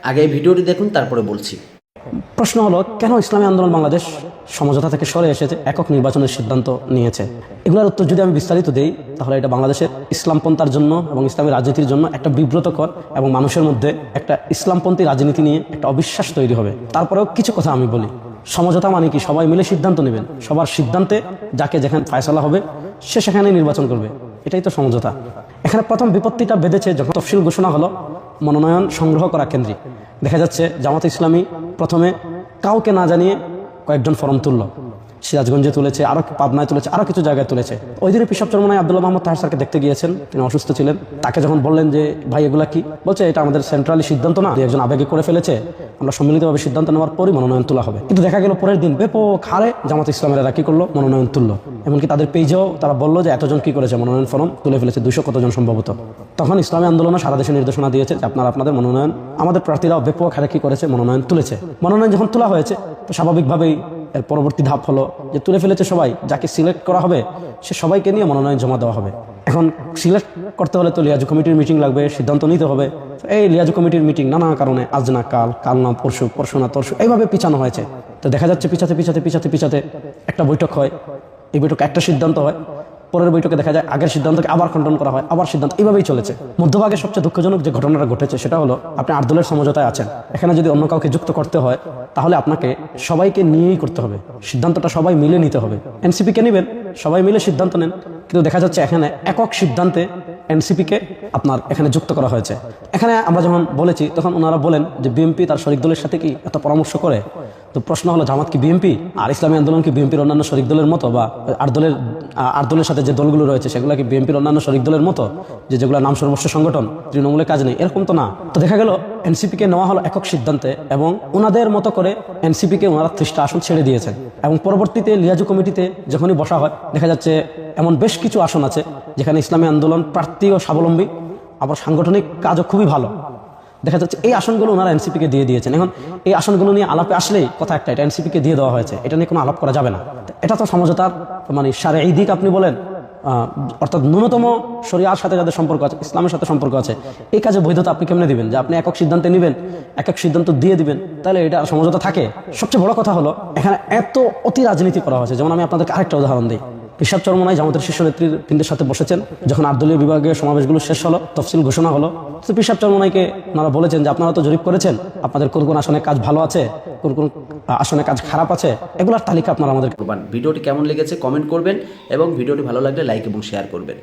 আগে এই ভিডিওটি দেখুন, তারপরে বলছি। প্রশ্ন হলো, কেন ইসলামী আন্দোলন বাংলাদেশ সমঝোতা থেকে সরে এসেছে, একক নির্বাচনের সিদ্ধান্ত নিয়েছে? এগুলোর উত্তর যদি আমি বিস্তারিত দেই, তাহলে এটা বাংলাদেশের ইসলামপন্থার জন্য এবং ইসলামী রাজনীতির জন্য একটা বিব্রতকর এবং মানুষের মধ্যে একটা ইসলামপন্থী রাজনীতি নিয়ে একটা অবিশ্বাস তৈরি হবে। তারপরেও কিছু কথা আমি বলি। সমঝোতা মানে কি? সবাই মিলে সিদ্ধান্ত নেবেন, সবার সিদ্ধান্তে যাকে যেখানে ফায়সালা হবে সে সেখানে নির্বাচন করবে, এটাই তো সমঝোতা। এখানে প্রথম বিপত্তিটা বেঁধেছে যখন তফসিল ঘোষণা হলো মনোনয়ন সংগ্রহ করা কেন্দ্রিক। দেখা যাচ্ছে জামাত ইসলামী প্রথমে কাউকে না জানিয়ে কয়েকজন ফরম তুলল, সিরাজগঞ্জে তুলেছে, আরও পাবনায় তুলেছে, আরও কিছু জায়গায় তুলেছে। ওই দিনে পিসাব চরমনায় আব্দুল্লাহ মোহাম্মদ তাহের স্যারকে দেখতে গিয়েছেন, তিনি অসুস্থ ছিলেন। তাকে যখন বললেন যে ভাই এগুলা কি, বলছে এটা আমাদের সেন্ট্রালি সিদ্ধান্ত না, একজন আবেগে করে ফেলেছে, আমরা সম্মিলিতভাবে সিদ্ধান্ত নেওয়ার পরই মনোনয়ন তোলা হবে। কিন্তু দেখা গেল পরের দিন ব্যাপক হারে জামাত ইসলামেরা কি করলো, মনোনয়ন তুললো। এমনকি তাদের পেজেও তারা বললো যে এতজন কি করেছে, মনোনয়ন ফর্ম তুলে ফেলেছে, 200 কতজন সম্ভবত। তখন ইসলামী আন্দোলনও সারা দেশে নির্দেশনা দিয়েছে যে আপনারা আপনাদের মনোনয়ন, আমাদের প্রার্থীরাও ব্যাপক হারে কি করেছে, মনোনয়ন তুলেছে। মনোনয়ন যখন তোলা হয়েছে তো স্বাভাবিকভাবেই এর পরবর্তী ধাপ হলো যে তুলে ফেলেছে সবাই, যাকে সিলেক্ট করা হবে সে সবাইকে নিয়ে মনোনয়ন জমা দেওয়া হবে। এখন সিলেক্ট করতে হলে তো লিয়াজু কমিটির মিটিং লাগবে, সিদ্ধান্ত নিতে হবে। এই লিয়াজু কমিটির মিটিং নানা কারণে আজ না কাল, কাল না পরশু, পরশু না তরশু, এইভাবে পিছানো হয়েছে। তো দেখা যাচ্ছে পিছাতে একটা বৈঠক হয়, এই বৈঠকে একটা সিদ্ধান্ত হয়, পরের বৈঠকে দেখা যায় আগের সিদ্ধান্তকে আবার খণ্ডন করা হয়, আবার সিদ্ধান্ত, এইভাবেই চলেছে। মধ্যভাগে সবচেয়ে দুঃখজনক যে ঘটনাটা ঘটেছে সেটা হলো, আপনি 8 দলের সমঝোতায় আছেন, এখানে যদি অন্য কাউকে যুক্ত করতে হয় তাহলে আপনাকে সবাইকে নিয়েই করতে হবে, সিদ্ধান্তটা সবাই মিলে নিতে হবে। এনসিপিকে নেবেন, সবাই মিলে সিদ্ধান্ত নেন, কিন্তু দেখা যাচ্ছে এখানে একক সিদ্ধান্তে এনসিপিকে আপনার এখানে যুক্ত করা হয়েছে। এখানে আমরা যখন বলেছি তখন ওনারা বলেন যে বিএনপি তার শরিক দলের সাথে কি এত পরামর্শ করে। তো প্রশ্ন হলো, জামাত কি বিএনপি? আর ইসলামী আন্দোলন কি বিএনপির অন্যান্য শরিক দলের মতো, বা আট দলের সাথে যে দলগুলো রয়েছে সেগুলো কি বিএনপির অন্যান্য শরিক দলের মতো, যেগুলো নাম সর্বস্ব সংগঠন, তৃণমূলের কাজ নেই? এরকম তো না। তো দেখা গেল এনসিপিকে নেওয়া হলো একক সিদ্ধান্তে, এবং ওনাদের মতো করে এনসিপিকে ওনারা 30টা আসন ছেড়ে দিয়েছেন। এবং পরবর্তীতে লিয়াজু কমিটিতে যখনই বসা হয় দেখা যাচ্ছে এমন বেশ কিছু আসন আছে যেখানে ইসলামী আন্দোলন প্রার্থী ও স্বাবলম্বী, আবার সাংগঠনিক কাজও খুবই ভালো। দেখা যাচ্ছে এই আসনগুলো ওনারা এনসিপিকে দিয়ে দিয়েছেন। এখন এই আসনগুলো নিয়ে আলাপে আসলেই কথা একটা, এটা এনসিপিকে দিয়ে দেওয়া হয়েছে, এটা নিয়ে কোনো আলাপ করা যাবে না। এটা তো সমঝোতার মানে শারঈ দিক আপনি বলেন, অর্থাৎ ন্যূনতম শরিয়ার সাথে যাদের সম্পর্ক আছে, ইসলামের সাথে সম্পর্ক আছে, এই কাজে বৈধতা আপনি কেমনে দিবেন যে আপনি একক সিদ্ধান্তে নেবেন, একক সিদ্ধান্ত দিয়ে দিবেন, তাহলে এটা সমঝোতা থাকে? সবচেয়ে বড় কথা হলো এখানে এত অতি রাজনীতি করা হয়েছে। যেমন আমি আপনাদেরকে আরেকটা উদাহরণ দিই। পিসাব চরমনায় জামাতের শীর্ষ নেতৃবৃন্দের সাথে বসেছেন, যখন 8 দলীয় বিভাগীয় সমাবেশগুলো শেষ হলো, তফসিল ঘোষণা হলো, তো পিসাব চরমনাইকে ওনারা বলেছেন যে আপনারা তো জরিপ করেছেন, আপনাদের কোন কোন আসনে কাজ ভালো আছে, কোন কোন আসনে কাজ খারাপ আছে, এগুলোর তালিকা আপনারা আমাদের। ভিডিওটি কেমন লেগেছে কমেন্ট করবেন, এবং ভিডিওটি ভালো লাগলে লাইক এবং শেয়ার করবেন।